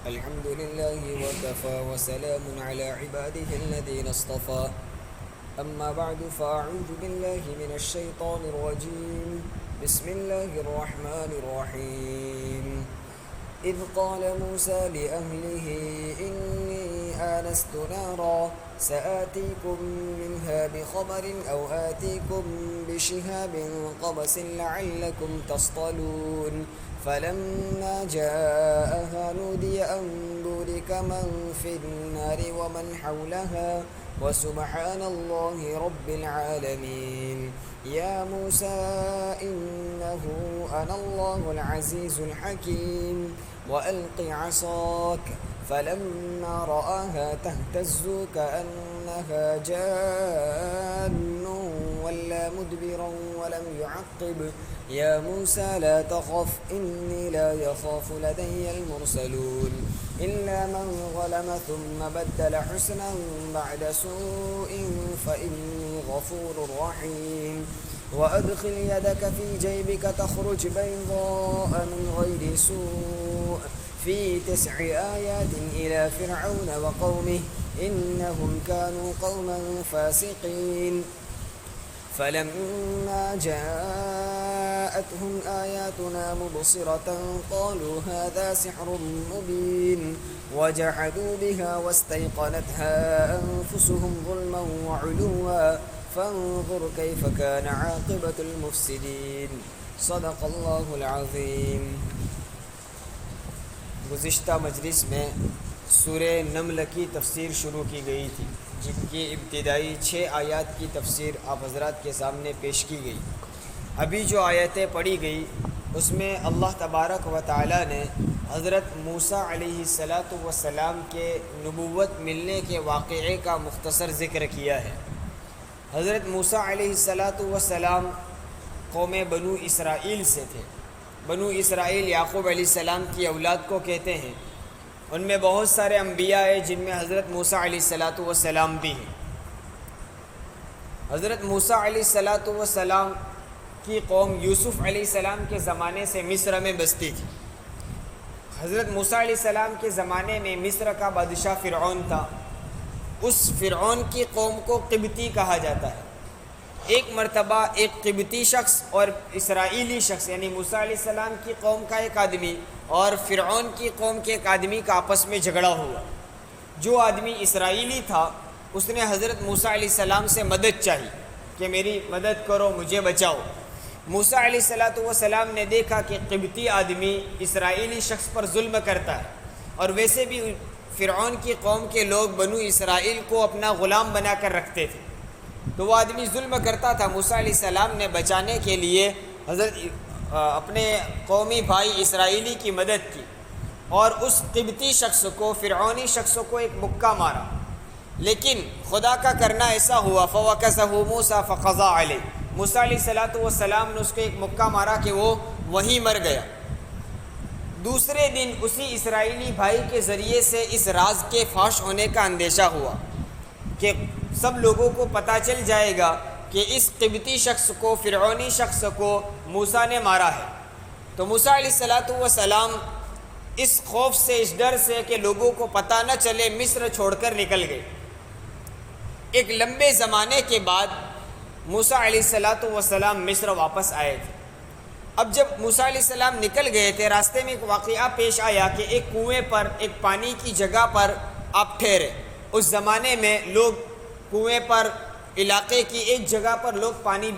الحمد لله وكفى وسلام على عباده الذين اصطفى أما بعد فأعوذ بالله من الشيطان الرجيم بسم الله الرحمن الرحيم إذ قال موسى لأهله إني آنست نارا سآتيكم منها بخبر أو آتيكم بشهاب قبس لعلكم تصطلون فلما جاءها نودي أن بورك من في النار ومن حولها وسبحان الله رب العالمين يا موسى إنه أنا الله العزيز الحكيم وألق عصاك فلما رآها تهتز كأنها جان ولا مدبرا ولم يعقب يا موسى لا تخف إني لا يخاف لدي المرسلون إلا من ظلم ثم بدل حسنا بعد سوء فإني غفور رحيم وأدخل يدك في جيبك تخرج بيضاء من غير سوء في 9 آيات إلى فرعون وقومه إنهم كانوا قوما فاسقين فلما جاءتهم آياتنا مبصرة قالوا هذا سحر مبين وجحدوا بها واستيقنتها أنفسهم ظلما وعلوا فانظر كيف كان عاقبة المفسدين صدق اللہ العظیم۔ گزشتہ مجلس میں سورہ نمل کی تفسیر شروع کی گئی تھی، جن کی ابتدائی 6 آیات کی تفسیر آپ حضرات کے سامنے پیش کی گئی۔ ابھی جو آیتیں پڑھی گئی اس میں اللہ تبارک و تعالی نے حضرت موسیٰ علیہ السلام کے نبوت ملنے کے واقعے کا مختصر ذکر کیا ہے۔ حضرت موسیٰ علیہ السلام قوم بنو اسرائیل سے تھے۔ بنو اسرائیل یعقوب علیہ السلام کی اولاد کو کہتے ہیں۔ ان میں بہت سارے انبیاء ہیں جن میں حضرت موسیٰ علیہ السلام بھی ہیں۔ حضرت موسیٰ علیہ السلام کی قوم یوسف علیہ السلام کے زمانے سے مصر میں بستی تھی۔ حضرت موسیٰ علیہ السلام کے زمانے میں مصر کا بادشاہ فرعون تھا۔ اس فرعون کی قوم کو قبطی کہا جاتا ہے۔ ایک مرتبہ ایک قبطی شخص اور اسرائیلی شخص یعنی موسیٰ علیہ السلام کی قوم کا ایک آدمی اور فرعون کی قوم کے ایک آدمی کا آپس میں جھگڑا ہوا۔ جو آدمی اسرائیلی تھا اس نے حضرت موسیٰ علیہ السلام سے مدد چاہی کہ میری مدد کرو، مجھے بچاؤ۔ موسیٰ علیہ السلام نے دیکھا کہ قبطی آدمی اسرائیلی شخص پر ظلم کرتا ہے، اور ویسے بھی فرعون کی قوم کے لوگ بنو اسرائیل کو اپنا غلام بنا کر رکھتے تھے، تو وہ آدمی ظلم کرتا تھا۔ موسیٰ علیہ السلام نے بچانے کے لیے حضرت اپنے قومی بھائی اسرائیلی کی مدد کی، اور اس قبطی شخص کو، فرعونی شخص کو ایک مکہ مارا۔ لیکن خدا کا کرنا ایسا ہوا فَوَكَزَهُ مُوسَى فَقَضَى عَلَيْهِ، موسیٰ علیہ السلام نے اس کو ایک مکہ مارا کہ وہ وہیں مر گیا۔ دوسرے دن اسی اسرائیلی بھائی کے ذریعے سے اس راز کے فاش ہونے کا اندیشہ ہوا کہ سب لوگوں کو پتہ چل جائے گا کہ اس قبطی شخص کو، فرعونی شخص کو موسیٰ نے مارا ہے۔ تو موسیٰ علیہ السلام اس خوف سے، اس ڈر سے کہ لوگوں کو پتہ نہ چلے، مصر چھوڑ کر نکل گئے۔ ایک لمبے زمانے کے بعد موسیٰ علیہ السلام مصر واپس آئے تھے۔ اب جب موسیٰ علیہ السلام نکل گئے تھے، راستے میں ایک واقعہ پیش آیا کہ ایک کنویں پر، ایک پانی کی جگہ پر آپ ٹھہرے۔ اس زمانے میں لوگ کنویں پر، علاقے کی ایک جگہ پر لوگ پانی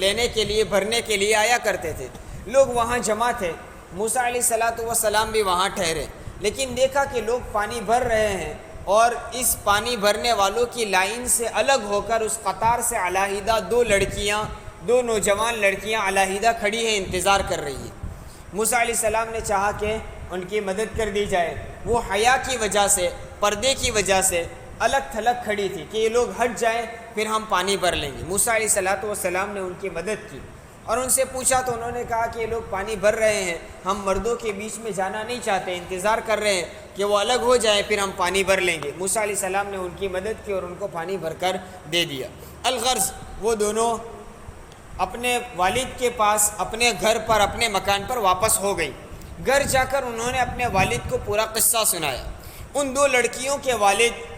لینے کے لیے، بھرنے کے لیے آیا کرتے تھے۔ لوگ وہاں جمع تھے، موسیٰ علیہ السلام بھی وہاں ٹھہرے، لیکن دیکھا کہ لوگ پانی بھر رہے ہیں، اور اس پانی بھرنے والوں کی لائن سے الگ ہو کر اس قطار سے علیحدہ دو نوجوان لڑکیاں علیحدہ کھڑی ہیں، انتظار کر رہی ہیں۔ موسیٰ علیہ السلام نے چاہا کہ ان کی مدد کر دی جائے۔ وہ حیا کی وجہ سے، پردے کی وجہ سے الگ تھلگ کھڑی تھی کہ یہ لوگ ہٹ جائیں پھر ہم پانی بھر لیں گے۔ موسیٰ علیہ السلام نے ان کی مدد کی اور ان سے پوچھا تو انہوں نے کہا کہ یہ لوگ پانی بھر رہے ہیں، ہم مردوں کے بیچ میں جانا نہیں چاہتے، انتظار کر رہے ہیں کہ وہ الگ ہو جائیں پھر ہم پانی بھر لیں گے۔ موسیٰ علیہ السلام نے ان کی مدد کی اور ان کو پانی بھر کر دے دیا۔ الغرض وہ دونوں اپنے والد کے پاس، اپنے گھر پر، اپنے مکان پر واپس ہو گئی۔ گھر جا کر انہوں نے اپنے والد کو پورا قصہ سنایا۔ ان دو لڑکیوں کے والد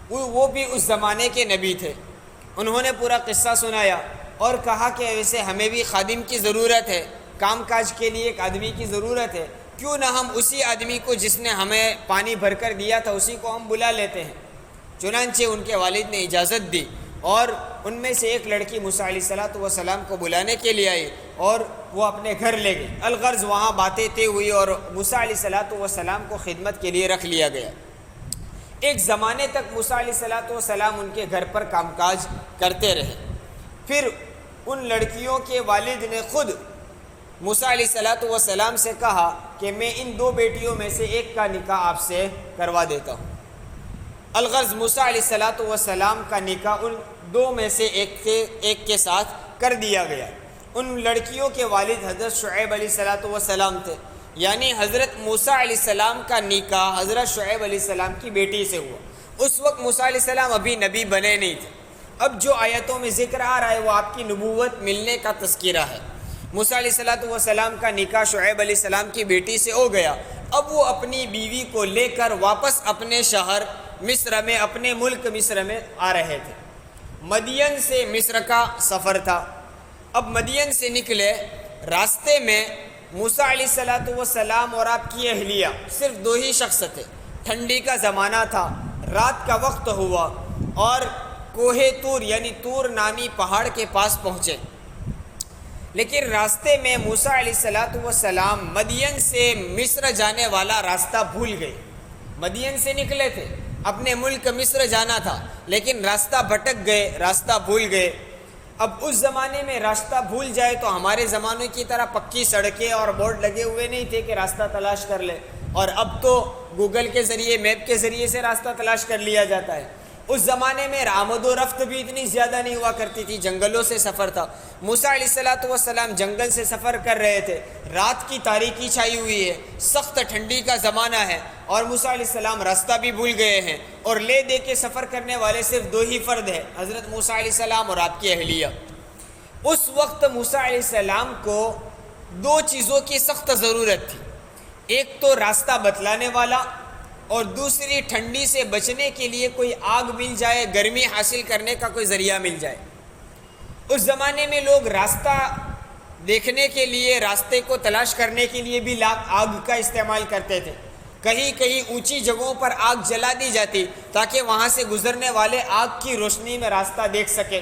وہ بھی اس زمانے کے نبی تھے، انہوں نے پورا قصہ سنایا اور کہا کہ ویسے ہمیں بھی خادم کی ضرورت ہے، کام کاج کے لیے ایک آدمی کی ضرورت ہے، کیوں نہ ہم اسی آدمی کو جس نے ہمیں پانی بھر کر دیا تھا اسی کو ہم بلا لیتے ہیں۔ چنانچہ ان کے والد نے اجازت دی اور ان میں سے ایک لڑکی موسیٰ علیہ السلام کو بلانے کے لیے آئی اور وہ اپنے گھر لے گئی۔ الغرض وہاں باتیں طے ہوئی اور موسیٰ علیہ السلام کو خدمت کے لیے رکھ لیا گیا۔ ایک زمانے تک موسیٰ علیہ السلام ان کے گھر پر کام کاج کرتے رہے۔ پھر ان لڑکیوں کے والد نے خود موسیٰ علیہ السلام سے کہا کہ میں ان دو بیٹیوں میں سے ایک کا نکاح آپ سے کروا دیتا ہوں۔ الغرض موسیٰ علیہ السلام کا نکاح ان دو میں سے ایک کے ساتھ کر دیا گیا۔ ان لڑکیوں کے والد حضرت شعیب علیہ السلام تھے، یعنی حضرت موسیٰ علیہ السلام کا نکاح حضرت شعیب علیہ السلام کی بیٹی سے ہوا۔ اس وقت موسیٰ علیہ السلام ابھی نبی بنے نہیں تھے۔ اب جو آیتوں میں ذکر آ رہا ہے وہ آپ کی نبوت ملنے کا تذکرہ ہے۔ موسیٰ علیہ السلام کا نکاح شعیب علیہ السلام کی بیٹی سے ہو گیا۔ اب وہ اپنی بیوی کو لے کر واپس اپنے شہر مصر میں، اپنے ملک مصر میں آ رہے تھے۔ مدین سے مصر کا سفر تھا۔ اب مدین سے نکلے، راستے میں موسیٰ علیہ السلام اور آپ کی اہلیہ صرف دو ہی شخص تھے۔ ٹھنڈی کا زمانہ تھا، رات کا وقت ہوا اور کوہ طور یعنی طور نامی پہاڑ کے پاس پہنچے۔ لیکن راستے میں موسیٰ علیہ السلام مدین سے مصر جانے والا راستہ بھول گئے۔ مدین سے نکلے تھے، اپنے ملک مصر جانا تھا، لیکن راستہ بھٹک گئے، راستہ بھول گئے۔ اب اس زمانے میں راستہ بھول جائے تو ہمارے زمانے کی طرح پکی سڑکیں اور بورڈ لگے ہوئے نہیں تھے کہ راستہ تلاش کر لے، اور اب تو گوگل کے ذریعے، میپ کے ذریعے سے راستہ تلاش کر لیا جاتا ہے۔ اس زمانے میں آمد و رفت بھی اتنی زیادہ نہیں ہوا کرتی تھی، جنگلوں سے سفر تھا۔ موسیٰ علیہ السلام جنگل سے سفر کر رہے تھے، رات کی تاریکی چھائی ہوئی ہے، سخت ٹھنڈی کا زمانہ ہے اور موسیٰ علیہ السلام راستہ بھی بھول گئے ہیں، اور لے دے کے سفر کرنے والے صرف دو ہی فرد ہیں، حضرت موسیٰ علیہ السلام اور آپ کی اہلیہ۔ اس وقت موسیٰ علیہ السلام کو دو چیزوں کی سخت ضرورت تھی، ایک تو راستہ بتلانے والا اور دوسری ٹھنڈی سے بچنے کے لیے کوئی آگ مل جائے، گرمی حاصل کرنے کا کوئی ذریعہ مل جائے۔ اس زمانے میں لوگ راستہ دیکھنے کے لیے، راستے کو تلاش کرنے کے لیے بھی آگ کا استعمال کرتے تھے۔ کہیں کہیں اونچی جگہوں پر آگ جلا دی جاتی تاکہ وہاں سے گزرنے والے آگ کی روشنی میں راستہ دیکھ سکے۔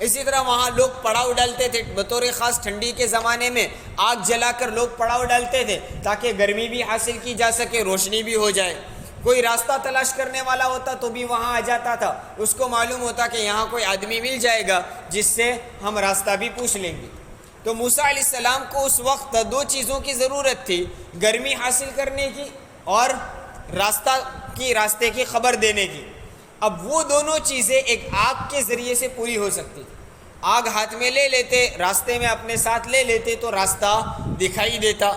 اسی طرح وہاں لوگ پڑاؤ ڈالتے تھے، بطور خاص ٹھنڈی کے زمانے میں آگ جلا کر لوگ پڑاؤ ڈالتے تھے تاکہ گرمی بھی حاصل کی جا سکے، روشنی بھی ہو جائے۔ کوئی راستہ تلاش کرنے والا ہوتا تو بھی وہاں آ جاتا تھا، اس کو معلوم ہوتا کہ یہاں کوئی آدمی مل جائے گا جس سے ہم راستہ بھی پوچھ لیں گے۔ تو موسیٰ علیہ السلام کو اس وقت دو چیزوں کی ضرورت تھی، گرمی حاصل کرنے کی اور راستے کی خبر دینے کی۔ اب وہ دونوں چیزیں ایک آگ کے ذریعے سے پوری ہو سکتی تھی۔ آگ ہاتھ میں لے لیتے، راستے میں اپنے ساتھ لے لیتے تو راستہ دکھائی دیتا۔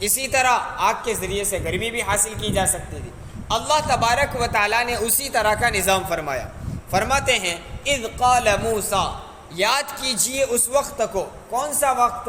اسی طرح آگ کے ذریعے سے گرمی بھی حاصل کی جا سکتی تھی۔ اللہ تبارک و تعالیٰ نے اسی طرح کا نظام فرمایا۔ فرماتے ہیں اذ قال موسیٰ، یاد کیجئے اس وقت کو۔ کون سا وقت؟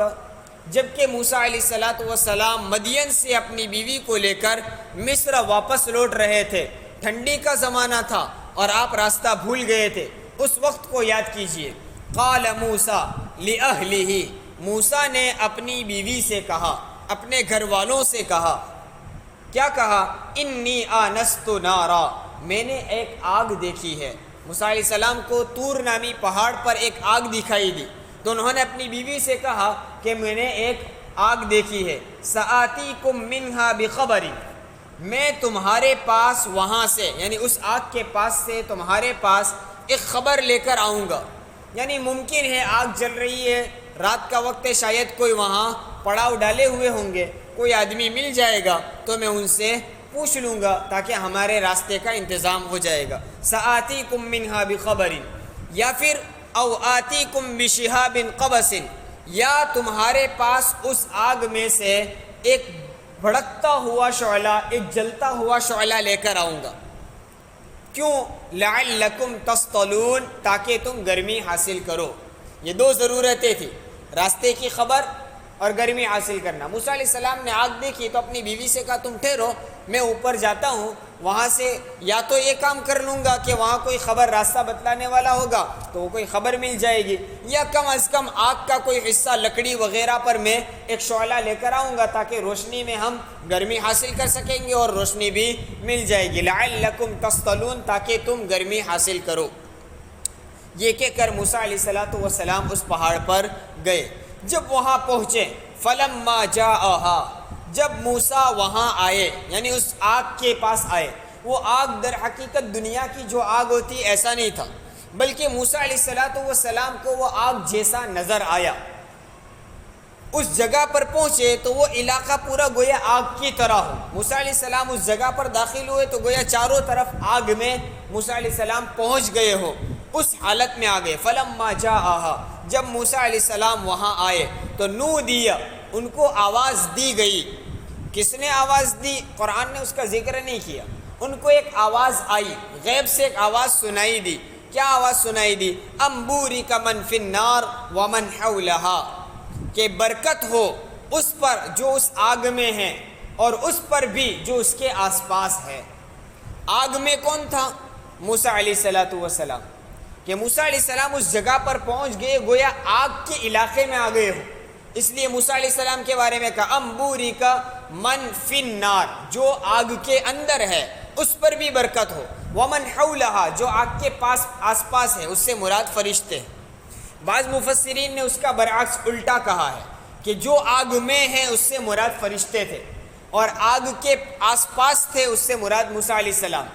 جبکہ موسیٰ علیہ السلام مدین سے اپنی بیوی کو لے کر مصر واپس لوٹ رہے تھے، ٹھنڈی کا زمانہ تھا اور آپ راستہ بھول گئے تھے، اس وقت کو یاد کیجئے۔ قال موسیٰ لأہلہ، موسیٰ نے اپنی بیوی سے کہا، اپنے گھر والوں سے کہا، کیا کہا؟ انی آنست نارا، میں نے ایک آگ دیکھی ہے۔ موسیٰ علیہ السلام کو طور نامی پہاڑ پر ایک آگ دکھائی دی تو انہوں نے اپنی بیوی سے کہا کہ میں نے ایک آگ دیکھی ہے۔ سآتیکم منہا بخبر، میں تمہارے پاس وہاں سے یعنی اس آگ کے پاس سے تمہارے پاس ایک خبر لے کر آؤں گا۔ یعنی ممکن ہے آگ جل رہی ہے، رات کا وقت ہے، شاید کوئی وہاں پڑاؤ ڈالے ہوئے ہوں گے، کوئی آدمی مل جائے گا تو میں ان سے پوچھ لوں گا تاکہ ہمارے راستے کا انتظام ہو جائے گا۔ سآتیکم منہا بخبر، یا پھر او آتیکم بشہاب قبس، یا تمہارے پاس اس آگ میں سے ایک بھڑکتا ہوا شعلہ، ایک جلتا ہوا شعلہ لے کر آؤں گا۔ کیوں؟ لعلکم تصطلون، تاکہ تم گرمی حاصل کرو۔ یہ دو ضرورتیں تھیں، راستے کی خبر اور گرمی حاصل کرنا۔ موسیٰ علیہ السلام نے آگ دیکھی تو اپنی بیوی سے کہا تم ٹھہرو، میں اوپر جاتا ہوں، وہاں سے یا تو یہ کام کر لوں گا کہ وہاں کوئی خبر راستہ بتلانے والا ہوگا تو وہ کوئی خبر مل جائے گی، یا کم از کم آگ کا کوئی حصہ لکڑی وغیرہ پر میں ایک شعلہ لے کر آؤں گا تاکہ روشنی میں ہم گرمی حاصل کر سکیں گے اور روشنی بھی مل جائے گی، لعلکم تصطلون، تاکہ تم گرمی حاصل کرو۔ یہ کہہ کر موسیٰ علیہ السلام اس پہاڑ پر گئے۔ جب وہاں پہنچے، فلما جاءہا، جب موسیٰ وہاں آئے یعنی اس آگ کے پاس آئے، وہ آگ در حقیقت دنیا کی جو آگ ہوتی ایسا نہیں تھا، بلکہ موسیٰ علیہ السلام کو وہ آگ جیسا نظر آیا۔ اس جگہ پر پہنچے تو وہ علاقہ پورا گویا آگ کی طرح ہو۔ موسیٰ علیہ السلام اس جگہ پر داخل ہوئے تو گویا چاروں طرف آگ میں موسیٰ علیہ السلام پہنچ گئے ہو، اس حالت میں آ گئے۔ فلما جاءہا، جب موسیٰ علیہ السلام وہاں آئے تو نودی، ان کو آواز دی گئی۔ کس نے آواز دی؟ قرآن نے اس کا ذکر نہیں کیا۔ ان کو ایک آواز آئی، غیب سے ایک آواز سنائی دی۔ کیا آواز سنائی دی؟ انبورک من فی النار ومن حولہا، کہ برکت ہو اس پر جو اس آگ میں ہے اور اس پر بھی جو اس کے آس پاس ہے۔ آگ میں کون تھا؟ موسیٰ علیہ السلام، کہ موسیٰ علیہ السلام اس جگہ پر پہنچ گئے گویا آگ کے علاقے میں آ گئے ہو، اس لیے موسیٰ علیہ السلام کے بارے میں کہا انبورک من فی النار، جو آگ کے اندر ہے اس پر بھی برکت ہو، ومن حولہا، جو آگ کے پاس آس پاس ہے، اس سے مراد فرشتے ہیں۔ بعض مفسرین نے اس کا برعکس الٹا کہا ہے کہ جو آگ میں ہیں اس سے مراد فرشتے تھے اور آگ کے آس پاس تھے اس سے مراد موسیٰ علیہ السلام۔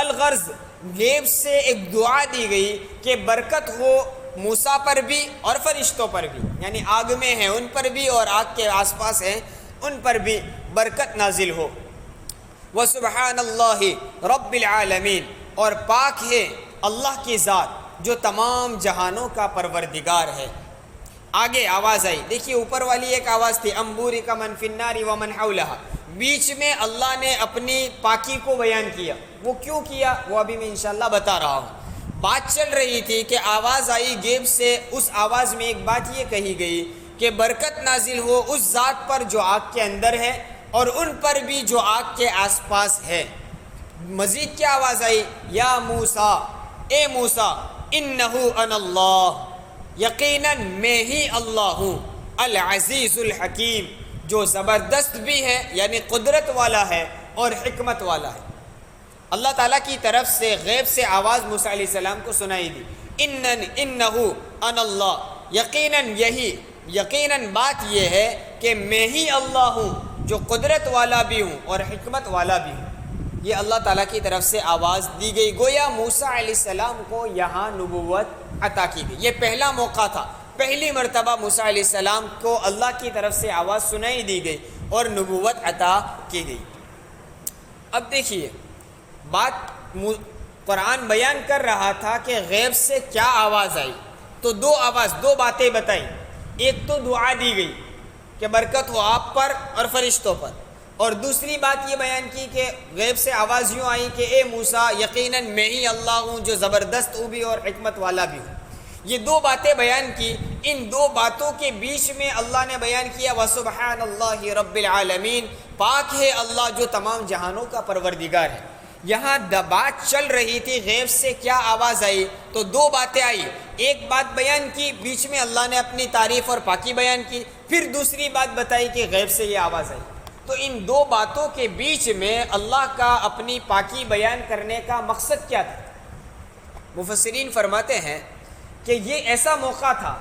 الغرض، غیب سے ایک دعا دی گئی کہ برکت ہو موسیٰ پر بھی اور فرشتوں پر بھی، یعنی آگ میں ہیں ان پر بھی اور آگ کے آس پاس ہیں ان پر بھی برکت نازل ہو۔ وَسُبْحَانَ اللَّهِ رَبِّ الْعَالَمِينَ، اور پاک ہے اللہ کی ذات جو تمام جہانوں کا پروردگار ہے۔ آگے آواز آئی، دیکھیے اوپر والی ایک آواز تھی انبورک من فی النار ومن حولہا، بیچ میں اللہ نے اپنی پاکی کو بیان کیا۔ وہ کیوں کیا وہ ابھی میں انشاءاللہ بتا رہا ہوں۔ بات چل رہی تھی کہ آواز آئی غیب سے، اس آواز میں ایک بات یہ کہی گئی کہ برکت نازل ہو اس ذات پر جو آگ کے اندر ہے اور ان پر بھی جو آگ کے آس پاس ہے۔ مزید کیا آواز آئی؟ یا موسیٰ، اے موسیٰ، انہو انا اللہ، یقیناً میں ہی اللہ ہوں، العزیز الحکیم، جو زبردست بھی ہے یعنی قدرت والا ہے اور حکمت والا ہے۔ اللہ تعالیٰ کی طرف سے غیب سے آواز موسیٰ علیہ السلام کو سنائی دی، انہو انا اللہ، یقیناً بات یہ ہے کہ میں ہی اللہ ہوں جو قدرت والا بھی ہوں اور حکمت والا بھی ہوں۔ یہ اللہ تعالیٰ کی طرف سے آواز دی گئی، گویا موسیٰ علیہ السلام کو یہاں نبوت عطا کی گئی۔ یہ پہلا موقع تھا، پہلی مرتبہ موسیٰ علیہ السلام کو اللہ کی طرف سے آواز سنائی دی گئی اور نبوت عطا کی گئی۔ اب دیکھیے بات قرآن بیان کر رہا تھا کہ غیب سے کیا آواز آئی، تو دو باتیں بتائیں۔ ایک تو دعا دی گئی کہ برکت ہو آپ پر اور فرشتوں پر، اور دوسری بات یہ بیان کی کہ غیب سے آواز یوں آئی کہ اے موسیٰ، یقیناً میں ہی اللہ ہوں جو زبردست بھی اور حکمت والا بھی ہوں۔ یہ دو باتیں بیان کی، ان دو باتوں کے بیچ میں اللہ نے بیان کیا وَسُبْحَانَ اللَّهِ رَبِّ الْعَالَمِينَ، پاک ہے اللہ جو تمام جہانوں کا پروردگار ہے۔ یہاں بات چل رہی تھی غیب سے کیا آواز آئی، تو دو باتیں آئی، ایک بات بیان کی، بیچ میں اللہ نے اپنی تعریف اور پاکی بیان کی، پھر دوسری بات بتائی کہ غیب سے یہ آواز آئی۔ تو ان دو باتوں کے بیچ میں اللہ کا اپنی پاکی بیان کرنے کا مقصد کیا تھا؟ مفسرین فرماتے ہیں کہ یہ ایسا موقع تھا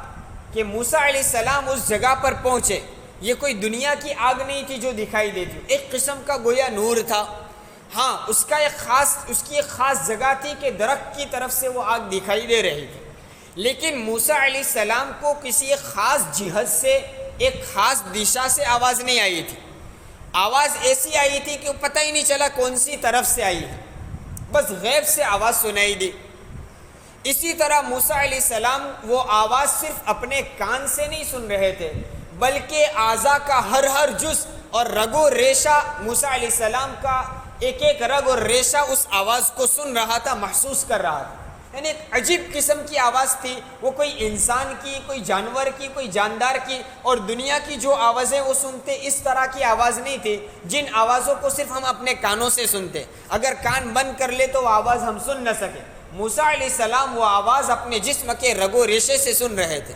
کہ موسیٰ علیہ السلام اس جگہ پر پہنچے، یہ کوئی دنیا کی آگ نہیں تھی جو دکھائی دیتی، ایک قسم کا گویا نور تھا۔ ہاں اس کی ایک خاص جگہ تھی کہ درخت کی طرف سے وہ آگ دکھائی دے رہی تھی، لیکن موسیٰ علیہ السلام کو کسی ایک خاص جہت سے، ایک خاص دشا سے آواز نہیں آئی تھی۔ آواز ایسی آئی تھی کہ پتہ ہی نہیں چلا کون سی طرف سے آئی ہے، بس غیب سے آواز سنائی دی۔ اسی طرح موسیٰ علیہ السلام وہ آواز صرف اپنے کان سے نہیں سن رہے تھے، بلکہ اعضاء کا ہر جز اور رگ و ریشہ، موسیٰ علیہ السلام کا ایک ایک رگ اور ریشہ اس آواز کو سن رہا تھا، محسوس کر رہا تھا۔ یعنی ایک عجیب قسم کی آواز تھی، وہ کوئی انسان کی، کوئی جانور کی، کوئی جاندار کی، اور دنیا کی جو آوازیں وہ سنتے اس طرح کی آواز نہیں تھی جن آوازوں کو صرف ہم اپنے کانوں سے سنتے، اگر کان بند کر لے تو وہ آواز ہم سن نہ سکے۔ موسیٰ علیہ السلام وہ آواز اپنے جسم کے رگ و ریشے سے سن رہے تھے۔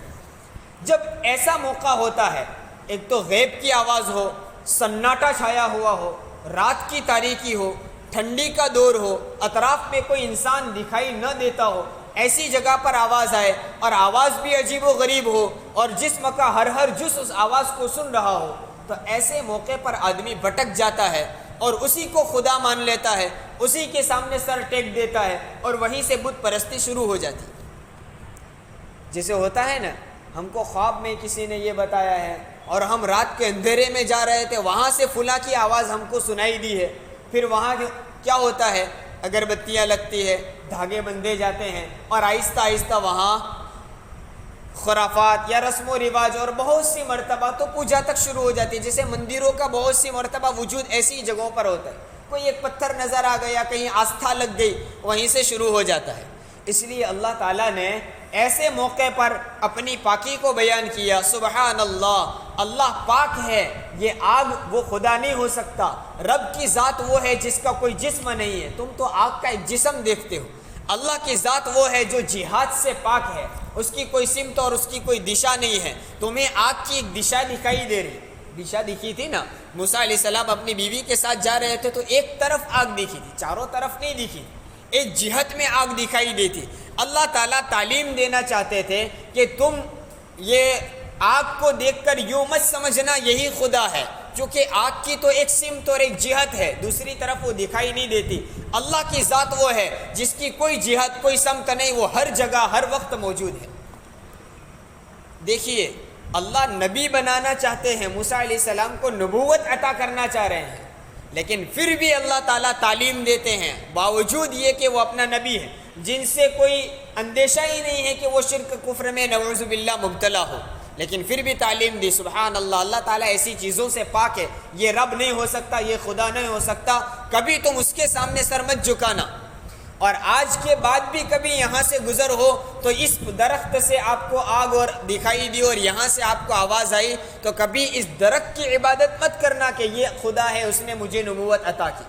جب ایسا موقع ہوتا ہے، ایک تو غیب کی آواز ہو، سناٹا چھایا ہوا ہو، رات کی تاریکی ہو، ٹھنڈی کا دور ہو، اطراف میں کوئی انسان دکھائی نہ دیتا ہو، ایسی جگہ پر آواز آئے اور آواز بھی عجیب و غریب ہو اور جسم کا ہر جز اس آواز کو سن رہا ہو، تو ایسے موقع پر آدمی بھٹک جاتا ہے اور اسی کو خدا مان لیتا ہے، اسی کے سامنے سر ٹیک دیتا ہے اور وہیں سے بت پرستی شروع ہو جاتی۔ جیسے ہوتا ہے نا، ہم کو خواب میں کسی نے یہ بتایا ہے اور ہم رات کے اندھیرے میں جا رہے تھے، وہاں سے فلاں کی آواز ہم کو سنائی دی ہے، پھر وہاں کیا ہوتا ہے، اگربتیاں لگتی ہے، دھاگے بندھے جاتے ہیں اور آہستہ آہستہ وہاں خرافات یا رسم و رواج اور بہت سی مرتبہ تو پوجا تک شروع ہو جاتی ہے۔ جیسے مندروں کا بہت سی مرتبہ وجود ایسی جگہوں پر ہوتا ہے، کوئی ایک پتھر نظر آ گیا، کہیں آستھا لگ گئی، وہیں سے شروع ہو جاتا ہے۔ اس لیے اللہ تعالیٰ نے ایسے موقع پر اپنی پاکی کو بیان کیا، سبحان اللہ، اللہ پاک ہے، یہ آگ وہ خدا نہیں ہو سکتا، رب کی ذات وہ ہے جس کا کوئی جسم نہیں ہے، تم تو آگ کا ایک جسم دیکھتے ہو، اللہ کی ذات وہ ہے جو جہاد سے پاک ہے، اس کی کوئی سمت اور اس کی کوئی دشا نہیں ہے، تمہیں آگ کی ایک دشا دکھائی دے رہی، دشا دکھی تھی نا، موسیٰ علیہ السلام اپنی بیوی کے ساتھ جا رہے تھے تو ایک طرف آگ دکھی تھی، چاروں طرف نہیں دکھی، ایک جہت میں آگ دکھائی دیتی۔ اللہ تعالیٰ تعلیم دینا چاہتے تھے کہ تم یہ آگ کو دیکھ کر یوں مت سمجھنا یہی خدا ہے، چونکہ آگ کی تو ایک سمت اور ایک جہت ہے، دوسری طرف وہ دکھائی نہیں دیتی۔ اللہ کی ذات وہ ہے جس کی کوئی جہت کوئی سمت نہیں، وہ ہر جگہ ہر وقت موجود ہے۔ دیکھیے، اللہ نبی بنانا چاہتے ہیں، موسیٰ علیہ السلام کو نبوت عطا کرنا چاہ رہے ہیں، لیکن پھر بھی اللہ تعالیٰ تعلیم دیتے ہیں، باوجود یہ کہ وہ اپنا نبی ہے، جن سے کوئی اندیشہ ہی نہیں ہے کہ وہ شرک کفر میں نعوذ باللہ مبتلا ہو، لیکن پھر بھی تعلیم دی۔ سبحان اللہ، اللہ تعالیٰ ایسی چیزوں سے پاک ہے، یہ رب نہیں ہو سکتا، یہ خدا نہیں ہو سکتا، کبھی تم اس کے سامنے سر مت جھکانا۔ اور آج کے بعد بھی کبھی یہاں سے گزر ہو تو اس درخت سے آپ کو آگ اور دکھائی دی اور یہاں سے آپ کو آواز آئی تو کبھی اس درخت کی عبادت مت کرنا کہ یہ خدا ہے، اس نے مجھے نبوت عطا کی،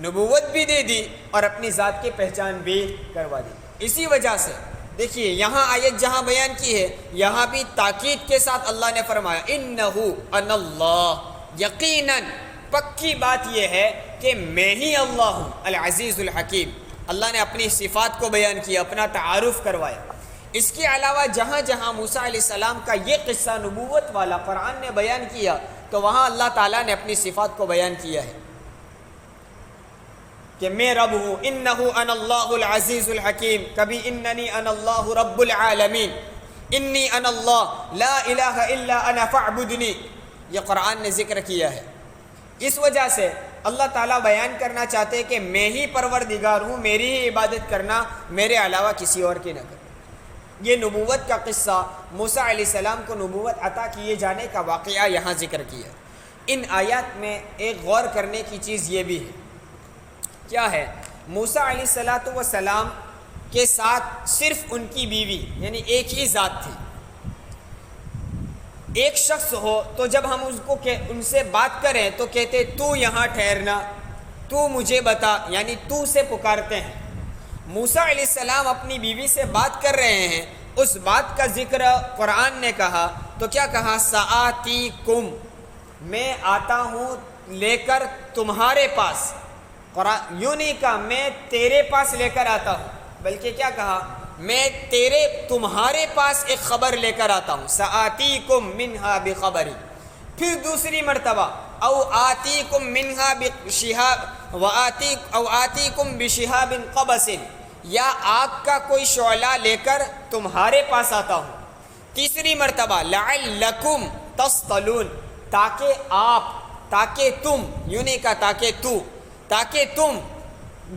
نبوت بھی دے دی اور اپنی ذات کی پہچان بھی کروا دی۔ اسی وجہ سے دیکھیے یہاں آیت جہاں بیان کی ہے، یہاں بھی تاکید کے ساتھ اللہ نے فرمایا انہو انا اللہ، یقیناً پکی بات یہ ہے کہ میں ہی اللہ ہوں، العزیز الحکیم۔ اللہ نے اپنی صفات کو بیان کیا، اپنا تعارف کروایا۔ اس کے علاوہ جہاں جہاں موسیٰ علیہ السلام کا یہ قصہ نبوت والا قرآن نے بیان کیا تو وہاں اللہ تعالیٰ نے اپنی صفات کو بیان کیا ہے کہ میں رب ہوں، انہو انا اللہ العزیز الحکیم، کبھی اننی انا اللہ رب العالمین، انی انا اللہ لا الہ الا انا فاعبدنی، یہ قرآن نے ذکر کیا ہے۔ اس وجہ سے اللہ تعالیٰ بیان کرنا چاہتے ہیں کہ میں ہی پروردگار ہوں، میری ہی عبادت کرنا، میرے علاوہ کسی اور کی نہ کرنا۔ یہ نبوت کا قصہ، موسیٰ علیہ السلام کو نبوت عطا کیے جانے کا واقعہ یہاں ذکر کیا۔ ان آیات میں ایک غور کرنے کی چیز یہ بھی ہے، کیا ہے؟ موسیٰ علیہ السلام کے ساتھ صرف ان کی بیوی یعنی ایک ہی ذات تھی۔ ایک شخص ہو تو جب ہم ان سے بات کریں تو کہتے تو یہاں ٹھہرنا، تو مجھے بتا، یعنی تو سے پکارتے ہیں۔ موسیٰ علیہ السلام اپنی بیوی سے بات کر رہے ہیں، اس بات کا ذکر قرآن نے کہا تو کیا کہا؟ سآتیکم، میں آتا ہوں لے کر تمہارے پاس، قرآن یوں نہیں کہا میں تیرے پاس لے کر آتا ہوں، بلکہ کیا کہا؟ میں تمہارے پاس ایک خبر لے کر آتا ہوں، سآتیکم منہا بخبری۔ پھر دوسری مرتبہ او آتیکم منہا بشہاب او آتیکم بشہاب قبس، یا آگ کا کوئی شعلہ لے کر تمہارے پاس آتا ہوں۔ تیسری مرتبہ لعلکم تصطلون، تاکہ تم، یوں نہیں کہا تاکہ تم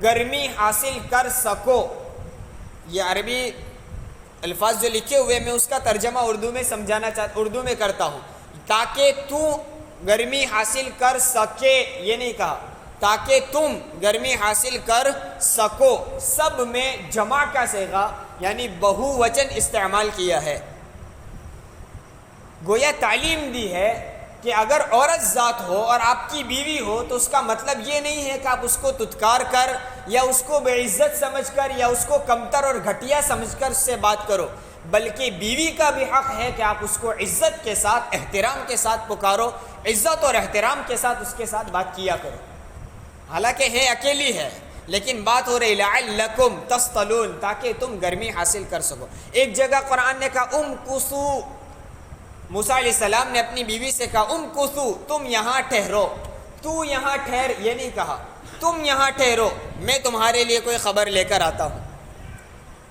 گرمی حاصل کر سکو۔ یہ عربی الفاظ جو لکھے ہوئے میں اس کا ترجمہ اردو میں کرتا ہوں، تاکہ تو گرمی حاصل کر سکے، یہ نہیں کہا، تاکہ تم گرمی حاصل کر سکو. سب میں جمع کا صیغہ یعنی بہو وچن استعمال کیا ہے. گویا تعلیم دی ہے کہ اگر عورت ذات ہو اور آپ کی بیوی ہو تو اس کا مطلب یہ نہیں ہے کہ آپ اس کو تتکار کر یا اس کو بے عزت سمجھ کر یا اس کو کمتر اور گھٹیا سمجھ کر اس سے بات کرو، بلکہ بیوی کا بھی حق ہے کہ آپ اس کو عزت کے ساتھ احترام کے ساتھ پکارو، عزت اور احترام کے ساتھ اس کے ساتھ بات کیا کرو. حالانکہ ہے اکیلی ہے لیکن بات ہو رہی لعلکم تصطلون، تاکہ تم گرمی حاصل کر سکو. ایک جگہ قرآن نے کہا امکثوا، موسیٰ علیہ السلام نے اپنی بیوی سے کہا امکثوا، تم یہاں ٹھہرو. تو یہاں ٹھہر یہ نہیں کہا، تم یہاں ٹھہرو میں تمہارے لیے کوئی خبر لے کر آتا ہوں.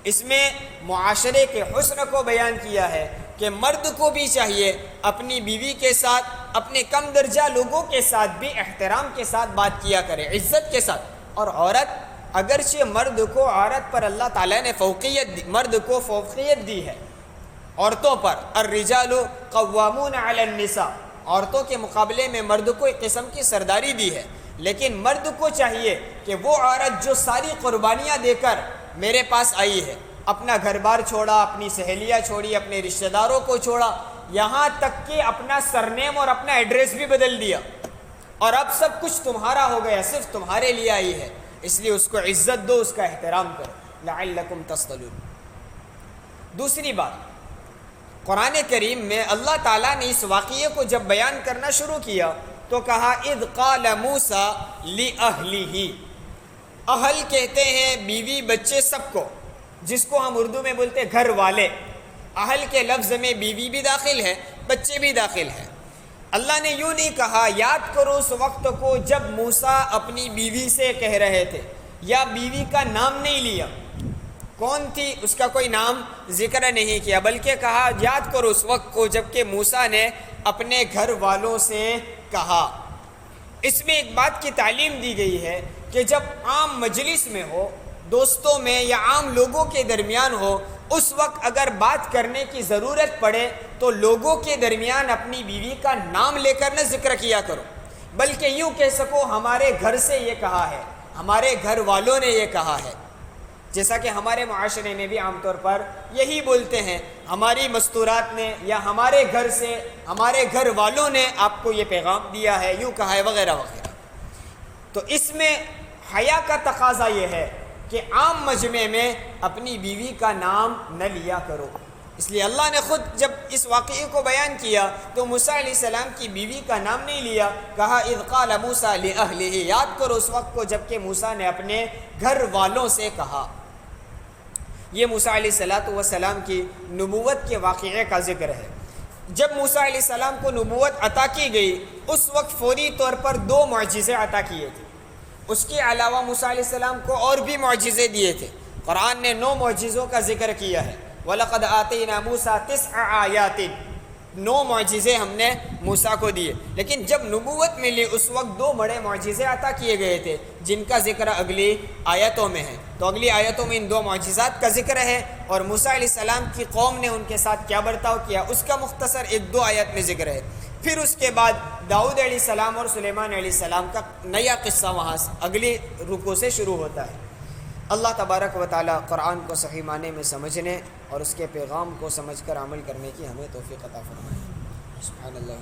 اس میں معاشرے کے حسن کو بیان کیا ہے کہ مرد کو بھی چاہیے اپنی بیوی کے ساتھ، اپنے کم درجہ لوگوں کے ساتھ بھی احترام کے ساتھ بات کیا کرے، عزت کے ساتھ. اور عورت، اگرچہ مرد کو عورت پر اللہ تعالیٰ نے مرد کو فوقیت دی ہے عورتوں پر، الرجال قوامون علی النساء، عورتوں کے مقابلے میں مرد کو ایک قسم کی سرداری دی ہے، لیکن مرد کو چاہیے کہ وہ عورت جو ساری قربانیاں دے کر میرے پاس آئی ہے، اپنا گھر بار چھوڑا، اپنی سہیلیاں چھوڑی، اپنے رشتہ داروں کو چھوڑا، یہاں تک کہ اپنا سرنیم اور اپنا ایڈریس بھی بدل دیا، اور اب سب کچھ تمہارا ہو گیا، صرف تمہارے لیے آئی ہے، اس لیے اس کو عزت دو، اس کا احترام کرو. لعلکم تصطلون. دوسری بات، قرآن کریم میں اللہ تعالیٰ نے اس واقعے کو جب بیان کرنا شروع کیا تو کہا اذ قال موسیٰ لأہلہ. اہل کہتے ہیں بیوی بچے سب کو، جس کو ہم اردو میں بولتے گھر والے. اہل کے لفظ میں بیوی بھی داخل ہے، بچے بھی داخل ہیں. اللہ نے یوں نہیں کہا یاد کرو اس وقت کو جب موسیٰ اپنی بیوی سے کہہ رہے تھے، یا بیوی کا نام نہیں لیا، کون تھی اس کا کوئی نام ذکر نہیں کیا، بلکہ کہا یاد کرو اس وقت کو جب کہ موسیٰ نے اپنے گھر والوں سے کہا. اس میں ایک بات کی تعلیم دی گئی ہے کہ جب عام مجلس میں ہو، دوستوں میں یا عام لوگوں کے درمیان ہو، اس وقت اگر بات کرنے کی ضرورت پڑے تو لوگوں کے درمیان اپنی بیوی کا نام لے کر نہ ذکر کیا کرو، بلکہ یوں کہہ سکو ہمارے گھر سے یہ کہا ہے، ہمارے گھر والوں نے یہ کہا ہے. جیسا کہ ہمارے معاشرے میں بھی عام طور پر یہی بولتے ہیں، ہماری مستورات نے یا ہمارے گھر سے، ہمارے گھر والوں نے آپ کو یہ پیغام دیا ہے، یوں کہا ہے، وغیرہ وغیرہ. تو اس میں حیا کا تقاضا یہ ہے کہ عام مجمع میں اپنی بیوی کا نام نہ لیا کرو. اس لیے اللہ نے خود جب اس واقعے کو بیان کیا تو موسیٰ علیہ السلام کی بیوی کا نام نہیں لیا، کہا اذ قال موسیٰ لأہلہ. یاد کرو اس وقت کو جب کہ موسیٰ نے اپنے گھر والوں سے کہا. یہ موسیٰ علیہ السلام کی نبوت کے واقعے کا ذکر ہے. جب موسیٰ علیہ السلام کو نبوت عطا کی گئی اس وقت فوری طور پر 2 معجزے عطا کیے تھے. اس کے علاوہ موسیٰ علیہ السلام کو اور بھی معجزے دیے تھے. قرآن نے 9 معجزوں کا ذکر کیا ہے. وَلَقَدْ آتَيْنَا مُوسَىٰ 9 آیَاتٍ، 9 معجزے ہم نے موسیٰ کو دیے. لیکن جب نبوت ملی اس وقت 2 بڑے معجزے عطا کیے گئے تھے جن کا ذکر اگلی آیتوں میں ہے. تو اگلی آیتوں میں ان 2 معجزات کا ذکر ہے، اور موسیٰ علیہ السلام کی قوم نے ان کے ساتھ کیا برتاؤ کیا اس کا مختصر 1-2 آیت میں ذکر ہے. پھر اس کے بعد داؤد علیہ السلام اور سلیمان علیہ السلام کا نیا قصہ وہاں سے اگلی رکوع سے شروع ہوتا ہے. اللہ تبارک و تعالی قرآن کو صحیح معنی میں سمجھنے اور اس کے پیغام کو سمجھ کر عمل کرنے کی ہمیں توفیق عطا فرمائے. سبحان اللہ.